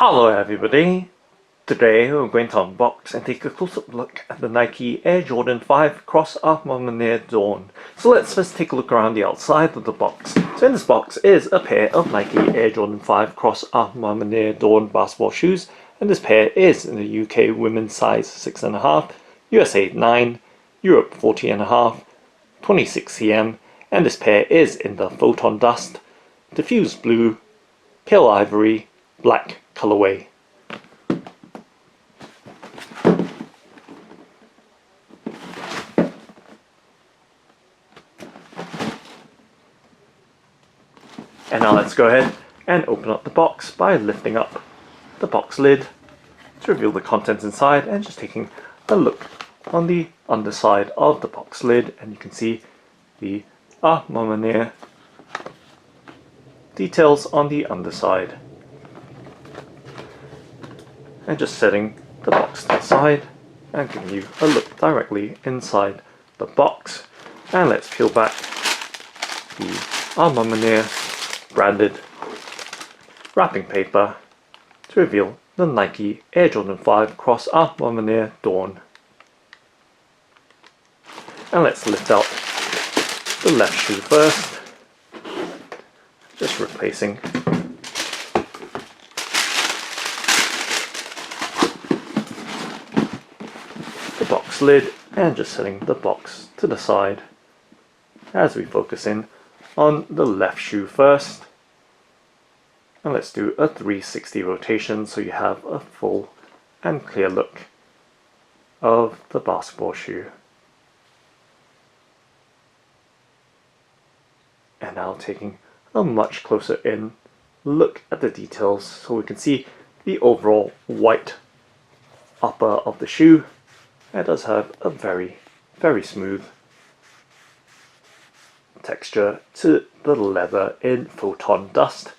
Hello everybody! Today we're going to unbox and take a close-up look at the Nike Air Jordan 5 Cross A Ma Maniere Dawn. So let's first take a look around the outside of the box. So in this box is a pair of Nike Air Jordan 5 Cross A Ma Maniere Dawn basketball shoes, and this pair is in the UK women's size 6.5, USA 9, Europe 40.5, 26 cm, and this pair is in the Photon Dust, Diffused Blue, Pale Ivory, Black colourway. And now let's go ahead and open up the box by lifting up the box lid to reveal the contents inside, and just taking a look on the underside of the box lid, and you can see the A Ma Maniere details on the underside. And just setting the box to the side and giving you a look directly inside the box. And let's peel back the A Ma Maniere branded wrapping paper to reveal the Nike Air Jordan 5 Cross A Ma Maniere Dawn. And let's lift out the left shoe first, just replacing the box lid and just setting the box to the side as we focus in on the left shoe first. And let's do a 360 rotation so you have a full and clear look of the basketball shoe. And now taking a much closer in look at the details so we can see the overall white upper of the shoe. It does have a very smooth texture to the leather in Photon Dust.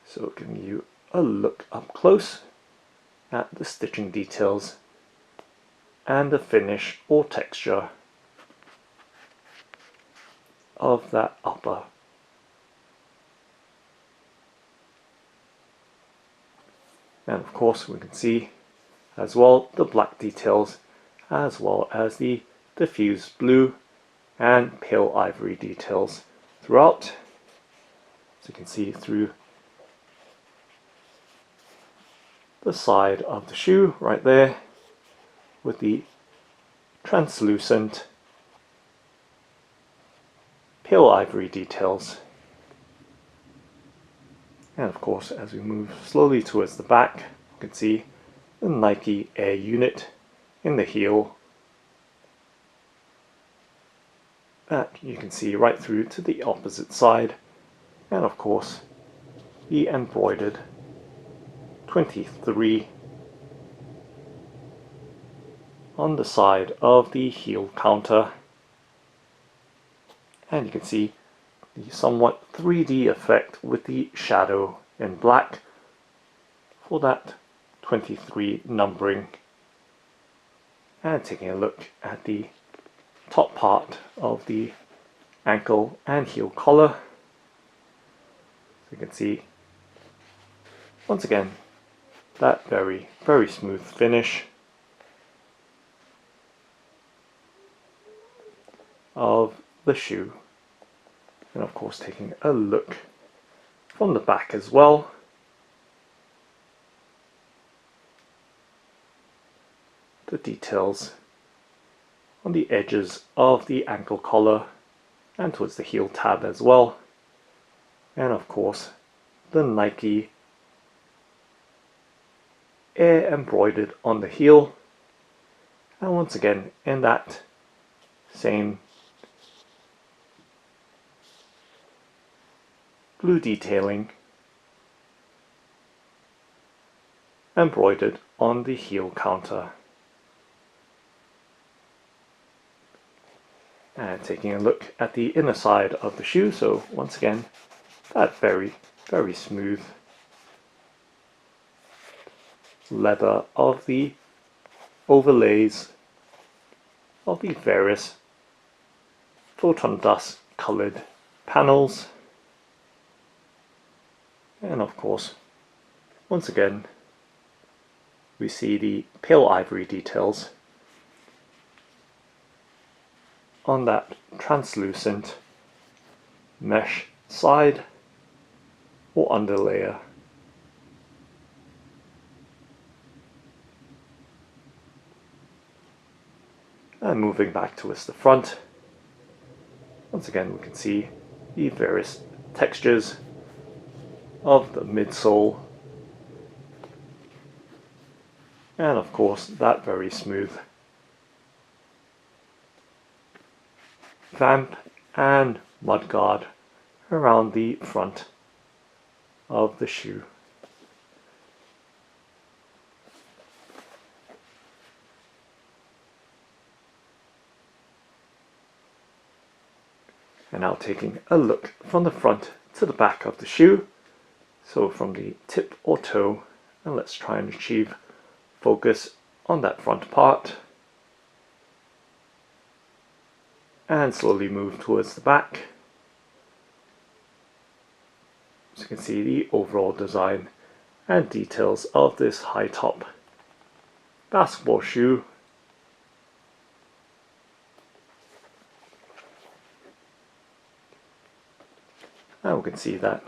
So giving you a look up close at the stitching details and the finish or texture of that upper. And of course we can see as well the black details, as well as the diffused blue and pale ivory details throughout. So you can see through the side of the shoe right there with the translucent pale ivory details. And of course, as we move slowly towards the back, you can see the Nike Air unit in the heel that you can see right through to the opposite side, and of course the embroidered 23 on the side of the heel counter. And you can see the somewhat 3D effect with the shadow in black for that 23 numbering. And taking a look at the top part of the ankle and heel collar, so you can see once again that very smooth finish of the shoe. And of course taking a look from the back as well, the details on the edges of the ankle collar and towards the heel tab as well, and of course the Nike Air embroidered on the heel, and once again in that same blue detailing embroidered on the heel counter. And taking a look at the inner side of the shoe, so once again that very smooth leather of the overlays of the various Photon Dust coloured panels. And of course, once again, we see the pale ivory details on that translucent mesh side or underlayer. And moving back towards the front, once again we can see the various textures of the midsole, and of course that very smooth vamp and mudguard around the front of the shoe. And now taking a look from the front to the back of the shoe, so from the tip or toe, and let's try and achieve focus on that front part and slowly move towards the back, so you can see the overall design and details of this high top basketball shoe. And we can see that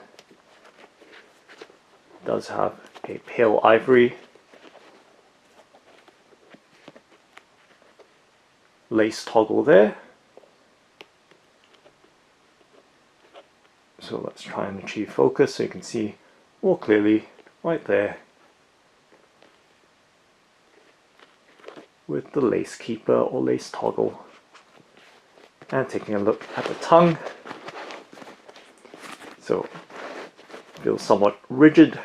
it does have a pale ivory lace toggle there. So let's try and achieve focus so you can see more clearly right there with the lace keeper or lace toggle. And taking a look at the tongue, so it feels somewhat rigid,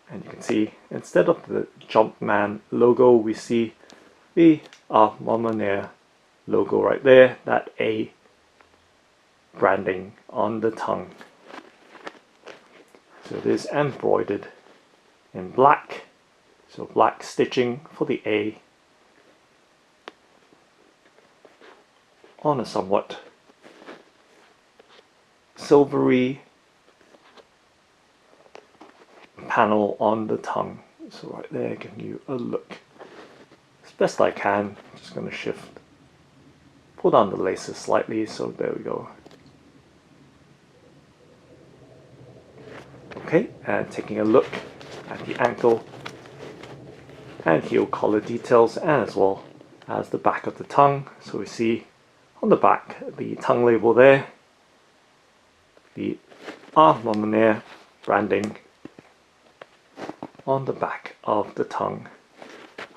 and you can see instead of the Jumpman logo we see the A Ma Maniere logo right there, that A branding on the tongue. So it is embroidered in black, so black stitching for the A on a somewhat silvery panel on the tongue. So right there, giving you a look as best I can. Just going to pull down the laces slightly, so there we go. Okay, and taking a look at the ankle and heel collar details, and as well as the back of the tongue. So we see on the back the tongue label there, the A Ma Maniere branding on the back of the tongue.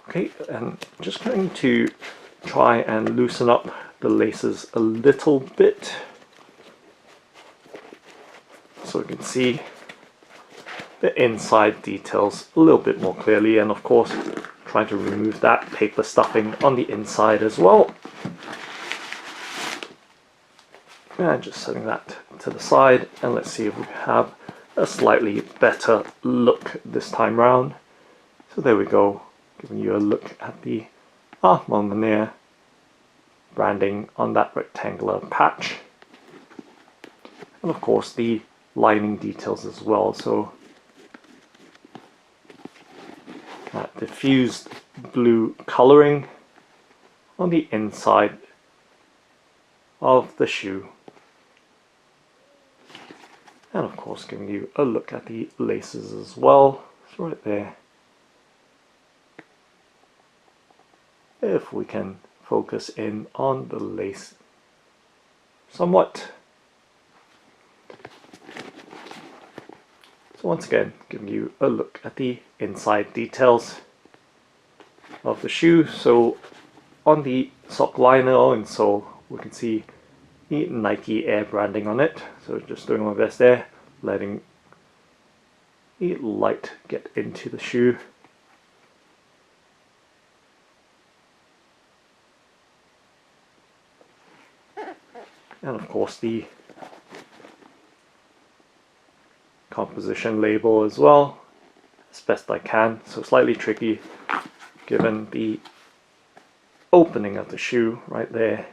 Okay, and just going to try and loosen up the laces a little bit so we can see the inside details a little bit more clearly, and of course trying to remove that paper stuffing on the inside as well. And just setting that to the side, and let's see if we have a slightly better look this time round. So there we go, giving you a look at the A Ma Maniere branding on that rectangular patch, and of course the lining details as well. So that diffused blue coloring on the inside of the shoe. And of course giving you a look at the laces as well. So right there, if we can focus in on the lace somewhat. So once again, giving you a look at the inside details of the shoe. So on the sock liner or insole, we can see the Nike Air branding on it. So just doing my best there, letting the light get into the shoe. And of course the composition label as well, as best I can. So slightly tricky given the opening of the shoe right there,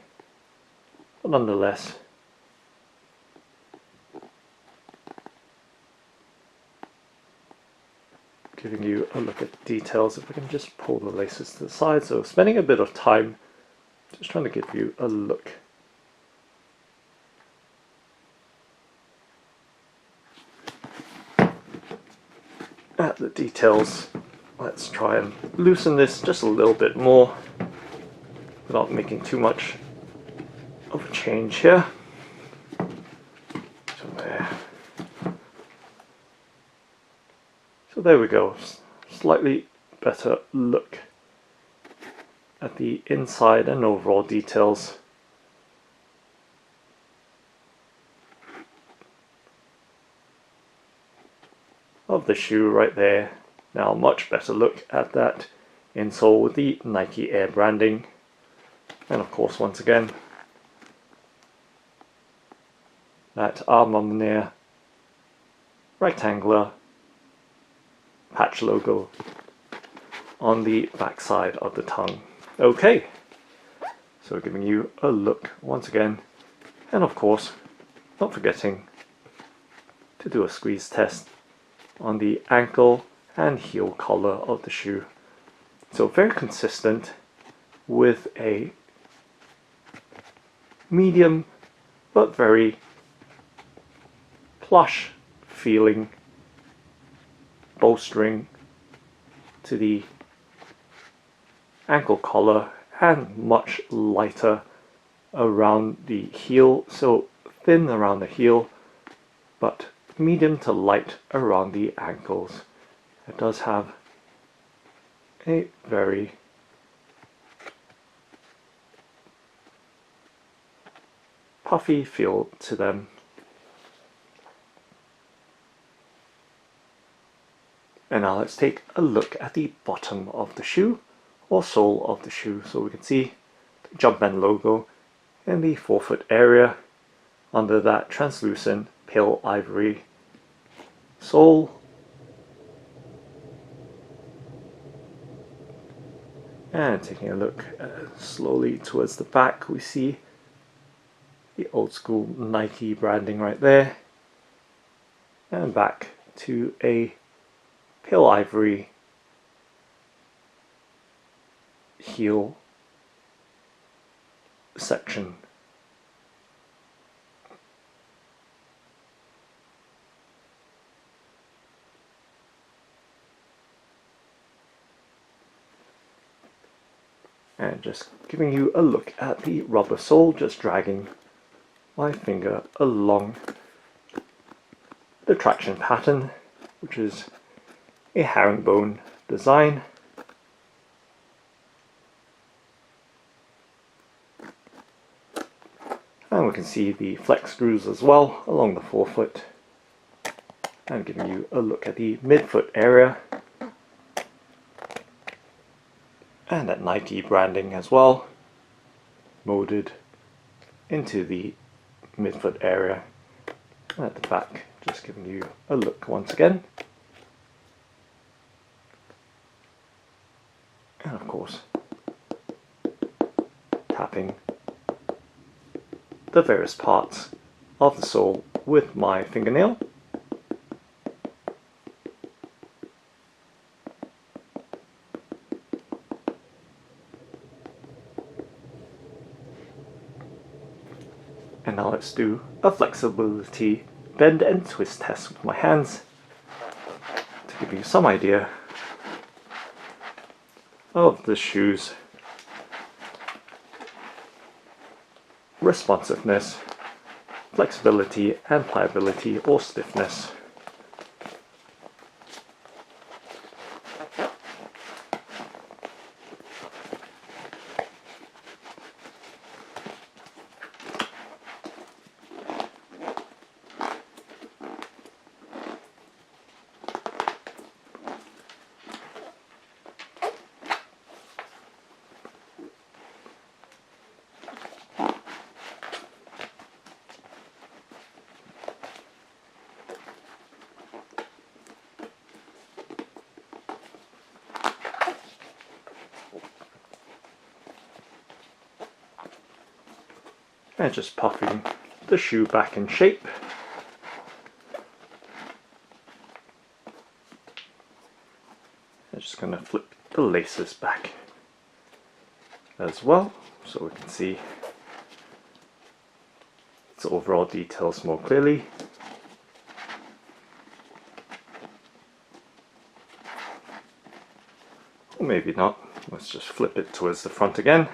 but nonetheless, giving you a look at the details. If I can just pull the laces to the side, so spending a bit of time just trying to give you a look at the details. Let's try and loosen this just a little bit more without making too much of a change here. So there we go, slightly better look at the inside and overall details. Of the shoe right there. Now much better look at that insole with the Nike Air branding, and of course once again that A Ma Maniere rectangular patch logo on the back side of the tongue. Okay, so giving you a look once again, and of course not forgetting to do a squeeze test on the ankle and heel collar of the shoe. So very consistent with a medium but very plush feeling bowstring to the ankle collar, and much lighter around the heel, so thin around the heel but medium to light around the ankles. It does have a very puffy feel to them. And now let's take a look at the bottom of the shoe, or sole of the shoe. So we can see the Jumpman logo in the forefoot area under that translucent pale ivory sole. And taking a look slowly towards the back, we see the old school Nike branding right there, and back to a pale ivory heel section. And just giving you a look at the rubber sole, just dragging my finger along the traction pattern, which is a herringbone design. And we can see the flex screws as well along the forefoot, and giving you a look at the midfoot area and that Nike branding as well, molded into the midfoot area. And at the back, just giving you a look once again. And of course, tapping the various parts of the sole with my fingernail. And now let's do a flexibility bend and twist test with my hands to give you some idea of the shoe's responsiveness, flexibility and pliability or stiffness. And just popping the shoe back in shape. going to flip the laces back as well, so we can see its overall details more clearly. Or maybe not. Let's just flip it towards the front again.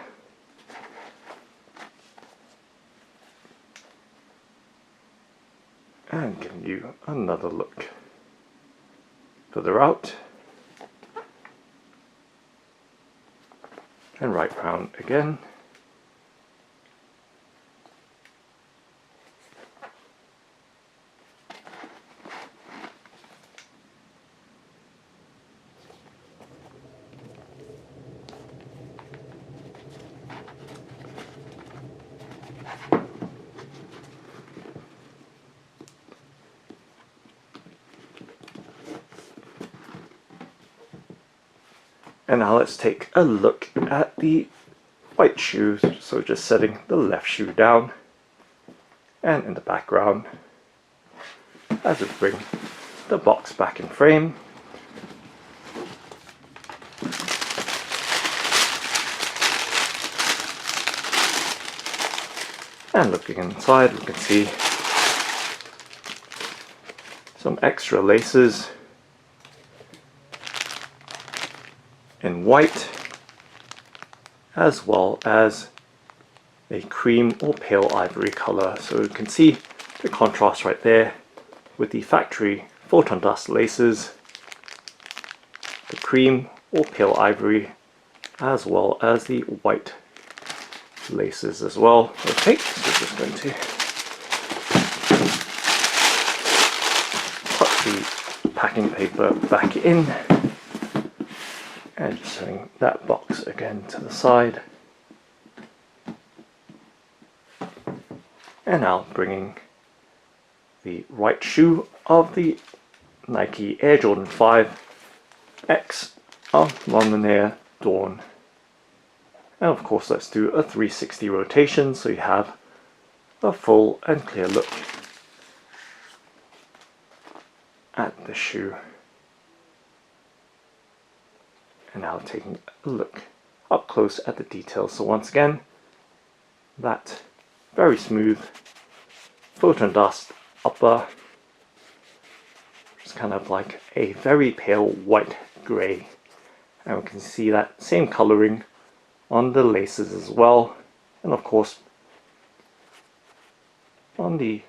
And giving you another look further out. And right round again. And now let's take a look at the white shoe. So just setting the left shoe down, and in the background as we bring the box back in frame. And looking inside, we can see some extra laces in white, as well as a cream or pale ivory color. So you can see the contrast right there with the factory Photon Dust laces, the cream or pale ivory, as well as the white laces as well. Okay, so we're just going to put the packing paper back in. And just setting that box again to the side. And now bringing the right shoe of the Nike Air Jordan 5 X A Ma Maniere Dawn. And of course let's do a 360 rotation so you have a full and clear look at the shoe. And now taking a look up close at the details. So once again, that very smooth Photon Dust upper, it's kind of like a very pale white grey, and we can see that same colouring on the laces as well. And of course on the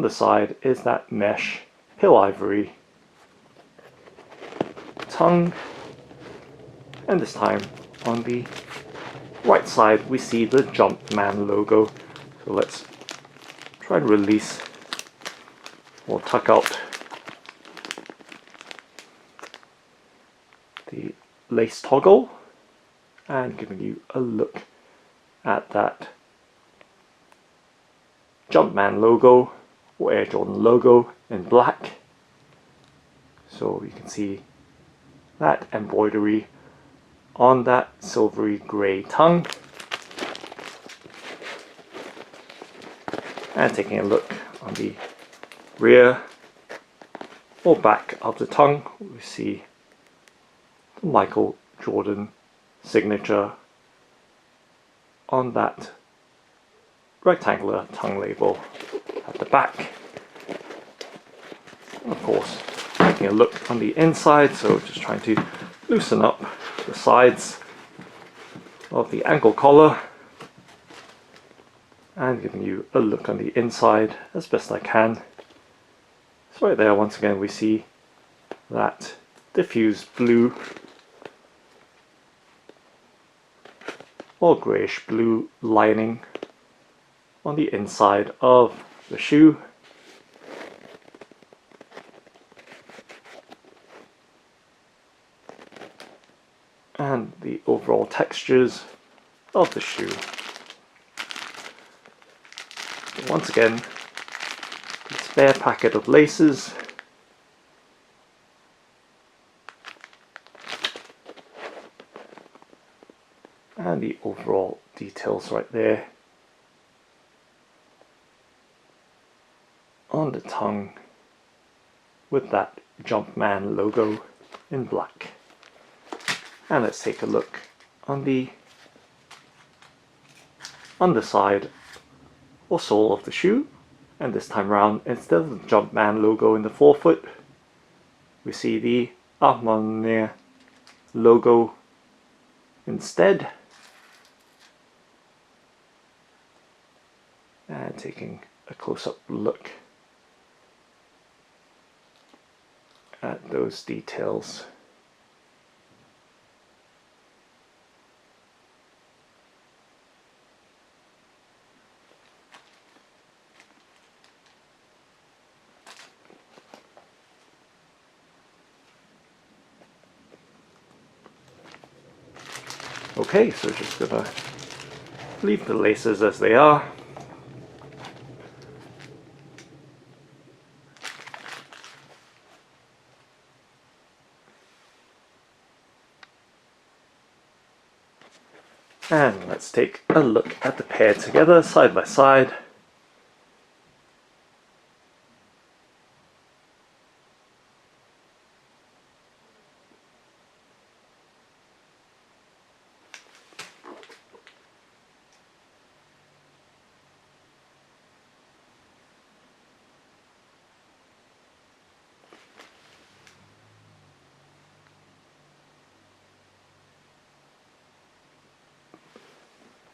side is that mesh pale ivory tongue. And this time on the right side we see the Jumpman logo. So let's try and release or tuck out the lace toggle, and giving you a look at that Jumpman logo or Air Jordan logo in black. So you can see that embroidery on that silvery grey tongue. And taking a look on the rear or back of the tongue, we see the Michael Jordan signature on that rectangular tongue label at the back. Of course, taking a look on the inside, so just trying to loosen up the sides of the ankle collar and giving you a look on the inside as best I can. So right there, once again, we see that diffused blue or greyish blue lining on the inside of the shoe. And the overall textures of the shoe. Once again, the spare packet of laces, and the overall details right there on the tongue with that Jumpman logo in black. And let's take a look on the underside or sole of the shoe. And this time round, instead of the Jumpman logo in the forefoot, we see the A Ma Maniere logo instead. And taking a close-up look at those details. Okay, so just gonna leave the laces as they are. And let's take a look at the pair together, side by side.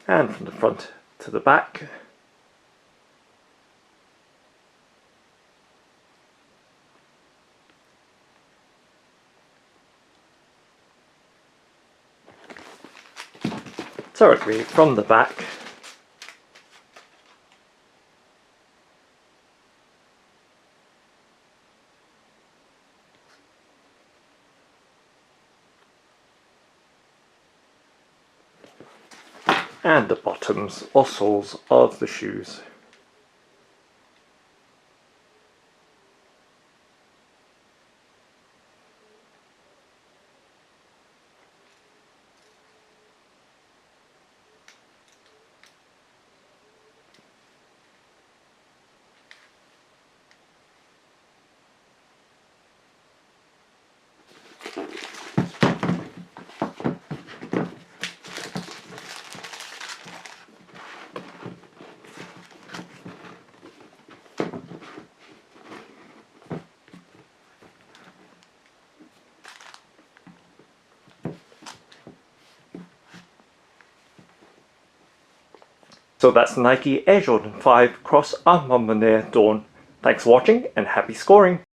And from the front to the back. Directly from the back. And the bottoms or soles of the shoes. So that's Nike Air Jordan 5 Cross A Ma Maniere Dawn. Thanks for watching and happy scoring!